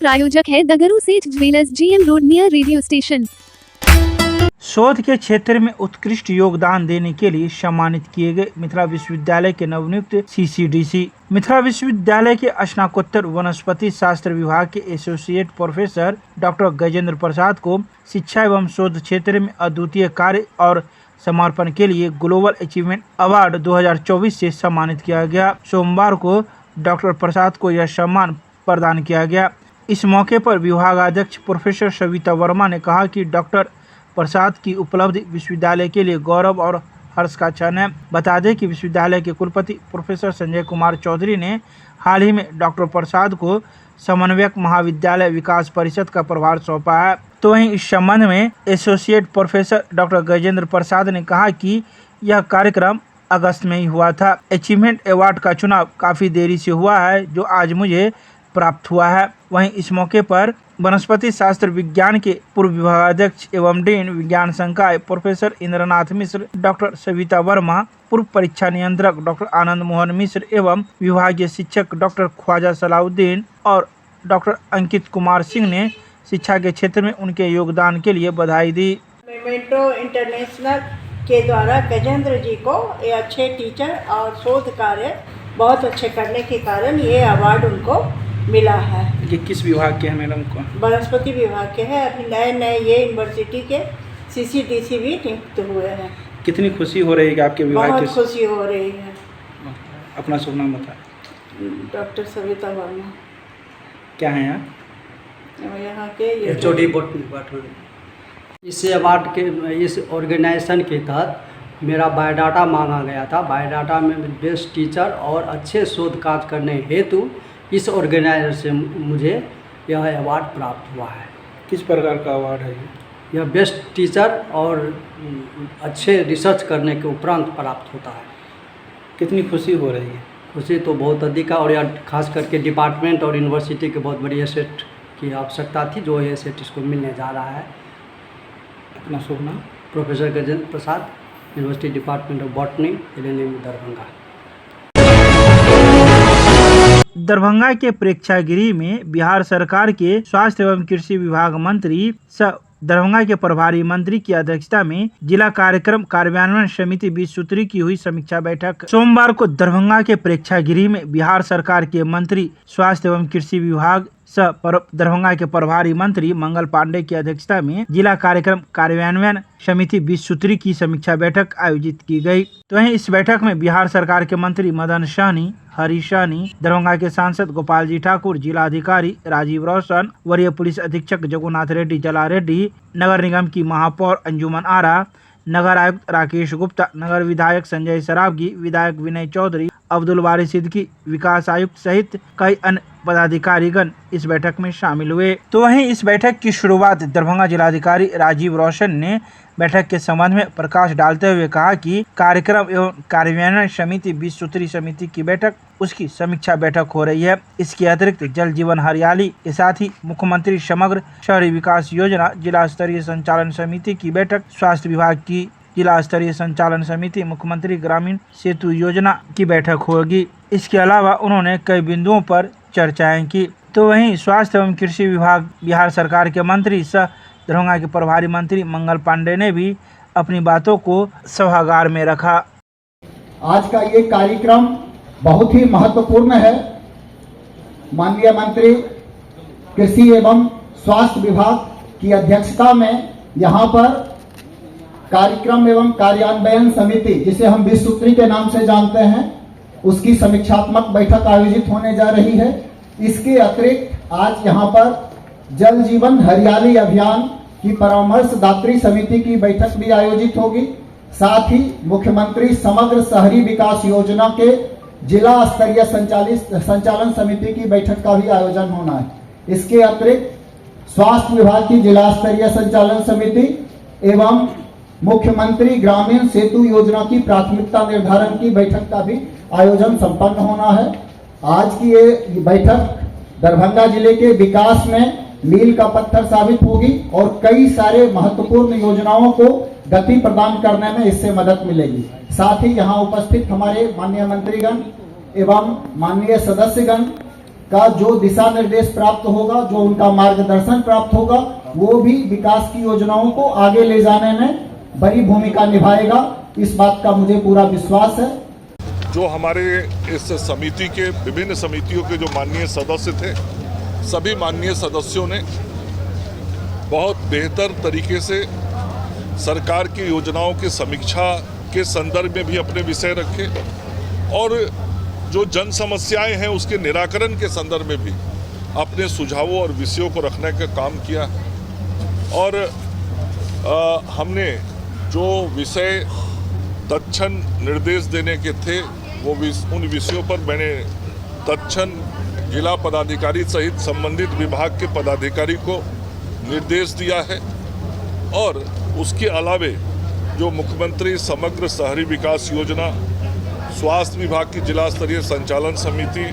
प्रायोजक है द गुरु सेठ jewellers, GM road near radio station. शोध के क्षेत्र में उत्कृष्ट योगदान देने के लिए सम्मानित किए गए मिथिला विश्वविद्यालय के नवनियुक्त CCDC। मिथिला विश्वविद्यालय के स्नातकोत्तर वनस्पति शास्त्र विभाग के एसोसिएट प्रोफेसर डॉक्टर गजेंद्र प्रसाद को शिक्षा एवं शोध क्षेत्र में अद्वितीय कार्य और समर्पण के लिए ग्लोबल अचीवमेंट अवार्ड 2024 से सम्मानित किया गया। सोमवार को डॉक्टर प्रसाद को यह सम्मान प्रदान किया गया। इस मौके पर विभागाध्यक्ष प्रोफेसर सविता वर्मा ने कहा कि डॉक्टर प्रसाद की उपलब्धि विश्वविद्यालय के लिए गौरव और हर्ष का क्षण है। बता दें कि विश्वविद्यालय के कुलपति प्रोफेसर संजय कुमार चौधरी ने हाल ही में डॉक्टर प्रसाद को समन्वयक महाविद्यालय विकास परिषद का प्रभार सौंपा है। तो वहीं इस संबंध में एसोसिएट प्रोफेसर डॉक्टर गजेंद्र प्रसाद ने कहा कि यह कार्यक्रम अगस्त में ही हुआ था। अचीवमेंट अवार्ड का चुनाव काफ़ी देरी से हुआ है, जो आज मुझे प्राप्त हुआ है। वहीं इस मौके पर वनस्पति शास्त्र विज्ञान के पूर्व विभागाध्यक्ष एवं डीन विज्ञान संकाय प्रोफेसर इंद्रनाथ मिश्र, डॉक्टर सविता वर्मा, पूर्व परीक्षा नियंत्रक डॉक्टर आनंद मोहन मिश्र एवं विभागीय शिक्षक डॉक्टर ख्वाजा सलाउद्दीन और डॉक्टर अंकित कुमार सिंह ने शिक्षा के क्षेत्र में उनके योगदान के लिए बधाई दी। मेमेंटो इंटरनेशनल के द्वारा गजेंद्र जी को ये अच्छे टीचर और शोध कार्य बहुत अच्छे करने के कारण ये अवार्ड उनको मिला है। ये किस विभाग के हैं मैडम को? वनस्पति विभाग के हैं। अभी नए ये यूनिवर्सिटी के CCDC भी नियुक्त हुए हैं। कितनी खुशी हो रही है कि आपके विभाग बहुत खुशी हो रही है। अपना शुभ नाम बताएं। डॉक्टर सविता वर्मा। क्या है यहाँ? यहाँ के HOD डिपार्टमेंट। इस अवार्ड के इस ऑर्गेनाइजेशन के तहत मेरा बायोडाटा मांगा गया था। बायोडाटा में बेस्ट टीचर और अच्छे शोध कार्य करने हेतु इस ऑर्गेनाइजेशन से मुझे यह अवार्ड प्राप्त हुआ है। किस प्रकार का अवार्ड है ये? यह बेस्ट टीचर और अच्छे रिसर्च करने के उपरांत प्राप्त होता है। कितनी खुशी हो रही है? खुशी तो बहुत अधिक है, और यह खास करके डिपार्टमेंट और यूनिवर्सिटी के बहुत बड़ी एसेट की आवश्यकता थी, जो ये एसेट इसको मिलने जा रहा है। अपना शुभ नाम? Professor Gajendra Prasad, university department of botany, LNM Darbhanga. Darbhanga के प्रेक्षागृह में बिहार सरकार के स्वास्थ्य एवं कृषि विभाग मंत्री सह दरभंगा के प्रभारी मंत्री की अध्यक्षता में जिला कार्यक्रम कार्यान्वयन समिति 20 सूत्री की हुई समीक्षा बैठक सोमवार को दरभंगा के प्रेक्षागृह में बिहार सरकार के मंत्री स्वास्थ्य एवं कृषि विभाग सह दरभंगा के प्रभारी मंत्री मंगल पांडे की अध्यक्षता में जिला कार्यक्रम कार्यान्वयन समिति 20 सूत्री की समीक्षा बैठक आयोजित की गई। तो वहीं इस बैठक में बिहार सरकार के मंत्री मदन सहनी, हरी सहनी, दरभंगा के सांसद गोपाल जी ठाकुर, जिला अधिकारी राजीव रोशन, वरीय पुलिस अधीक्षक जगुनाथ रेड्डी जला रेड्डी, नगर निगम की महापौर अंजुमन आरा, नगर आयुक्त राकेश गुप्ता, नगर विधायक संजय सरावगी, विधायक विनय चौधरी, अब्दुल बारी सिद्दीकी, विकास आयुक्त सहित कई अन्य पदाधिकारीगण इस बैठक में शामिल हुए। तो वहीं इस बैठक की शुरुआत दरभंगा जिलाधिकारी राजीव रोशन ने बैठक के संबंध में प्रकाश डालते हुए कहा कि कार्यक्रम एवं कार्यान्वयन समिति 20 सूत्री समिति की बैठक उसकी समीक्षा बैठक हो रही है। इसके अतिरिक्त जल जीवन हरियाली के साथ ही मुख्यमंत्री समग्र शहरी विकास योजना जिला स्तरीय संचालन समिति की बैठक, स्वास्थ्य विभाग की जिला स्तरीय संचालन समिति, मुख्यमंत्री ग्रामीण सेतु योजना की बैठक होगी। इसके अलावा उन्होंने कई बिंदुओं पर चर्चाएं की। तो वहीं स्वास्थ्य एवं कृषि विभाग बिहार सरकार के मंत्री सह दरभंगा के प्रभारी मंत्री मंगल पांडे ने भी अपनी बातों को सभागार में रखा। आज का ये कार्यक्रम बहुत ही महत्वपूर्ण है। माननीय मंत्री कृषि एवं स्वास्थ्य विभाग की अध्यक्षता में यहाँ पर कार्यक्रम एवं कार्यान्वयन समिति, जिसे हम 20 सूत्री के नाम से जानते हैं, उसकी समीक्षात्मक बैठक आयोजित होने जा रही है। इसके अतिरिक्त आज यहाँ पर जल जीवन हरियाली अभियान की परामर्शदात्री समिति की बैठक भी आयोजित होगी। साथ ही मुख्यमंत्री समग्र शहरी विकास योजना के जिला स्तरीय संचालन समिति की बैठक का भी आयोजन होना है। इसके अतिरिक्त स्वास्थ्य विभाग की जिला स्तरीय संचालन समिति एवं मुख्यमंत्री ग्रामीण सेतु योजना की प्राथमिकता निर्धारण की बैठक का भी आयोजन संपन्न होना है। आज की ये बैठक दरभंगा जिले के विकास में मील का पत्थर साबित होगी और कई सारे महत्वपूर्ण योजनाओं को गति प्रदान करने में इससे मदद मिलेगी। साथ ही यहाँ उपस्थित हमारे माननीय मंत्रीगण एवं माननीय सदस्यगण का जो दिशा निर्देश प्राप्त होगा, जो उनका मार्गदर्शन प्राप्त होगा, वो भी विकास की योजनाओं को आगे ले जाने में बड़ी भूमिका निभाएगा। इस बात का मुझे पूरा विश्वास है। जो हमारे इस समिति के विभिन्न समितियों के जो माननीय सदस्य थे, सभी माननीय सदस्यों ने बहुत बेहतर तरीके से सरकार की योजनाओं की समीक्षा के संदर्भ में भी अपने विषय रखे और जो जन समस्याएं हैं उसके निराकरण के संदर्भ में भी अपने सुझावों और विषयों को रखने का काम किया। और हमने जो विषय तत्क्षण निर्देश देने के थे वो उन विषयों पर मैंने तत्क्षण जिला पदाधिकारी सहित संबंधित विभाग के पदाधिकारी को निर्देश दिया है। और उसके अलावे जो मुख्यमंत्री समग्र शहरी विकास योजना, स्वास्थ्य विभाग की जिला स्तरीय संचालन समिति,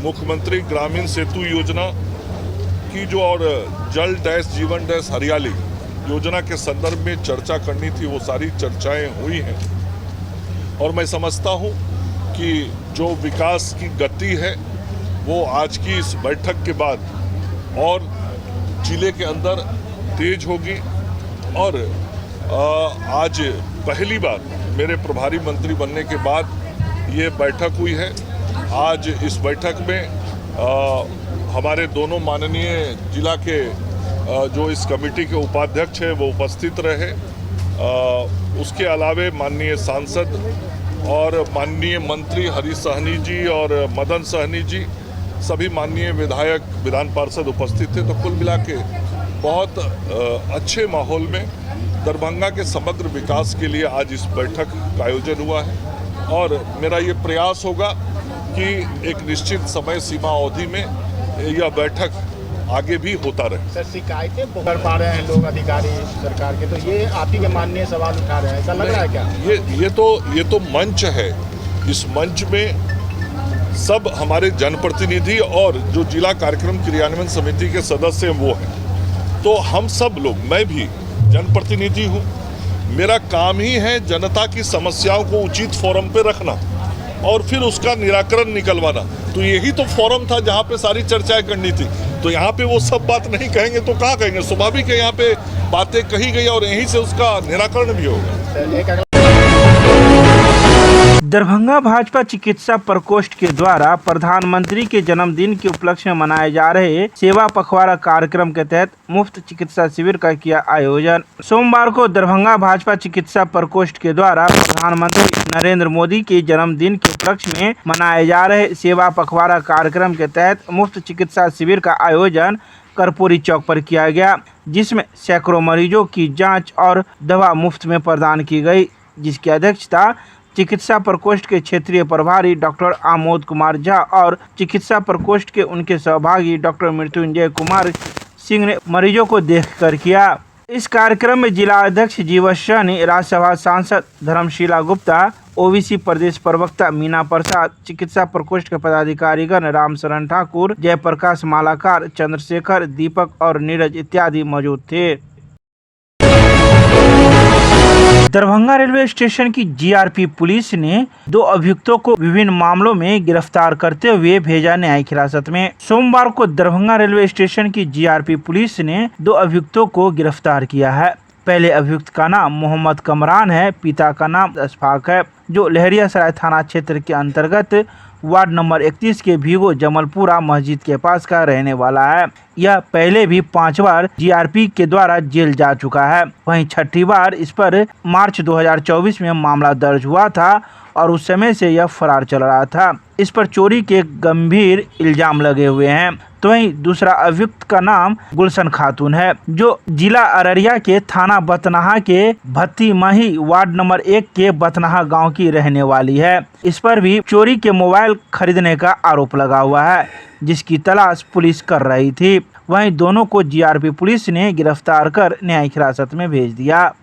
मुख्यमंत्री ग्रामीण सेतु योजना की जो और जल डैश जीवन डैश हरियाली योजना के संदर्भ में चर्चा करनी थी, वो सारी चर्चाएं हुई हैं। और मैं समझता हूं कि जो विकास की गति है वो आज की इस बैठक के बाद और जिले के अंदर तेज होगी। और आज पहली बार मेरे प्रभारी मंत्री बनने के बाद ये बैठक हुई है। आज इस बैठक में हमारे दोनों माननीय जिला के जो इस कमेटी के उपाध्यक्ष हैं वो उपस्थित रहे। उसके अलावे माननीय सांसद और माननीय मंत्री हरीश सहनी जी और मदन सहनी जी, सभी माननीय विधायक विधान पार्षद उपस्थित थे। तो कुल मिला के बहुत अच्छे माहौल में दरभंगा के समग्र विकास के लिए आज इस बैठक का आयोजन हुआ है। और मेरा ये प्रयास होगा कि एक निश्चित समय सीमा अवधि में यह बैठक आगे भी होता रहे। सर, शिकायतें कर पा रहे हैं लोग, अधिकारी सरकार के, तो ये आप ही के माननीय सवाल उठा रहे हैं, ऐसा लग रहा है क्या? ये तो मंच है। इस मंच में सब हमारे जनप्रतिनिधि और जो जिला कार्यक्रम क्रियान्वयन समिति के सदस्य हैं वो हैं। तो हम सब लोग, मैं भी जनप्रतिनिधि हूँ, मेरा काम ही है जनता की समस्याओं को उचित फोरम पे रखना और फिर उसका निराकरण निकलवाना। तो यही तो फोरम था जहाँ पे सारी चर्चाएं करनी थी। तो यहाँ पे वो सब बात नहीं कहेंगे तो कहाँ कहेंगे? स्वाभाविक है, यहाँ पे बातें कही गई और यहीं से उसका निराकरण भी होगा। दरभंगा भाजपा चिकित्सा प्रकोष्ठ के द्वारा प्रधानमंत्री के जन्मदिन के उपलक्ष्य में मनाए जा रहे सेवा पखवाड़ा कार्यक्रम के तहत मुफ्त चिकित्सा शिविर का किया आयोजन। सोमवार को दरभंगा भाजपा चिकित्सा प्रकोष्ठ के द्वारा प्रधानमंत्री नरेंद्र मोदी के जन्मदिन के उपलक्ष्य में मनाए जा रहे सेवा पखवाड़ा कार्यक्रम के तहत मुफ्त चिकित्सा शिविर का आयोजन कर्पूरी चौक पर किया गया, जिसमें सैकड़ों मरीजों की जाँच और दवा मुफ्त में प्रदान की गई, जिसकी अध्यक्षता चिकित्सा प्रकोष्ठ के क्षेत्रीय प्रभारी डॉक्टर आमोद कुमार झा और चिकित्सा प्रकोष्ठ के उनके सहभागी डॉक्टर मृत्युंजय कुमार सिंह ने मरीजों को देखकर किया। इस कार्यक्रम में जिला अध्यक्ष जीवन सहनी, राज्यसभा सांसद धर्मशीला गुप्ता, ओबीसी प्रदेश प्रवक्ता मीना प्रसाद, चिकित्सा प्रकोष्ठ के पदाधिकारीगण रामशरण ठाकुर, जयप्रकाश मालाकार, चंद्रशेखर, दीपक और नीरज इत्यादि मौजूद थे। दरभंगा रेलवे स्टेशन की जीआरपी पुलिस ने 2 अभियुक्तों को विभिन्न मामलों में गिरफ्तार करते हुए भेजा न्यायिक हिरासत में। सोमवार को दरभंगा रेलवे स्टेशन की जीआरपी पुलिस ने 2 अभियुक्तों को गिरफ्तार किया है। पहले अभियुक्त का नाम मोहम्मद कमरान है, पिता का नाम अशफाक है, जो लहरियासराय थाना क्षेत्र के अंतर्गत वार्ड नंबर 31 के भीगो जमलपुरा मस्जिद के पास का रहने वाला है। यह पहले भी 5 बार जीआरपी के द्वारा जेल जा चुका है। वहीं 6ठी बार इस पर मार्च 2024 में मामला दर्ज हुआ था और उस समय से यह फरार चल रहा था। इस पर चोरी के गंभीर इल्जाम लगे हुए हैं। तो वहीं दूसरा अभियुक्त का नाम गुलशन खातून है, जो जिला अररिया के थाना बतनाहा के भत्ती माही वार्ड नंबर 1 के बतनाहा गांव की रहने वाली है। इस पर भी चोरी के मोबाइल खरीदने का आरोप लगा हुआ है, जिसकी तलाश पुलिस कर रही थी। वहीं दोनों को जीआरपी पुलिस ने गिरफ्तार कर न्यायिक हिरासत में भेज दिया।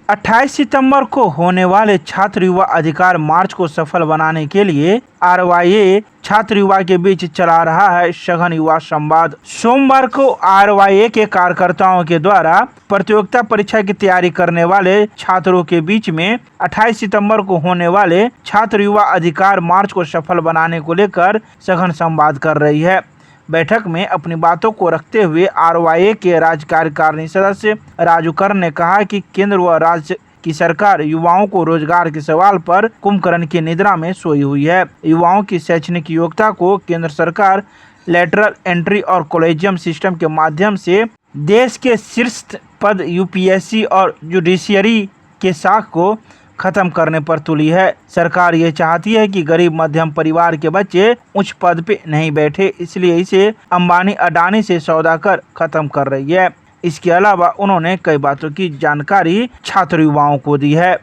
28 सितंबर को होने वाले छात्र युवा अधिकार मार्च को सफल बनाने के लिए RYA छात्र युवा के बीच चला रहा है सघन युवा संवाद। सोमवार को RYA के कार्यकर्ताओं के द्वारा प्रतियोगिता परीक्षा की तैयारी करने वाले छात्रों के बीच में 28 सितंबर को होने वाले छात्र युवा अधिकार मार्च को सफल बनाने को लेकर सघन संवाद कर रही है। बैठक में अपनी बातों को रखते हुए RYA के राज्य कार्यकारिणी सदस्य राजू कर ने कहा कि केंद्र व राज्य की सरकार युवाओं को रोजगार के सवाल पर कुंभकर्ण की निद्रा में सोई हुई है। युवाओं की शैक्षणिक योग्यता को केंद्र सरकार लेटरल एंट्री और कॉलेजियम सिस्टम के माध्यम से देश के शीर्ष पद UPSC और जुडिशियरी के साख को खत्म करने पर तुली है। सरकार ये चाहती है कि गरीब मध्यम परिवार के बच्चे उच्च पद पे नहीं बैठे, इसलिए इसे अंबानी अडानी से सौदा कर खत्म कर रही है। इसके अलावा उन्होंने कई बातों की जानकारी छात्र युवाओं को दी है।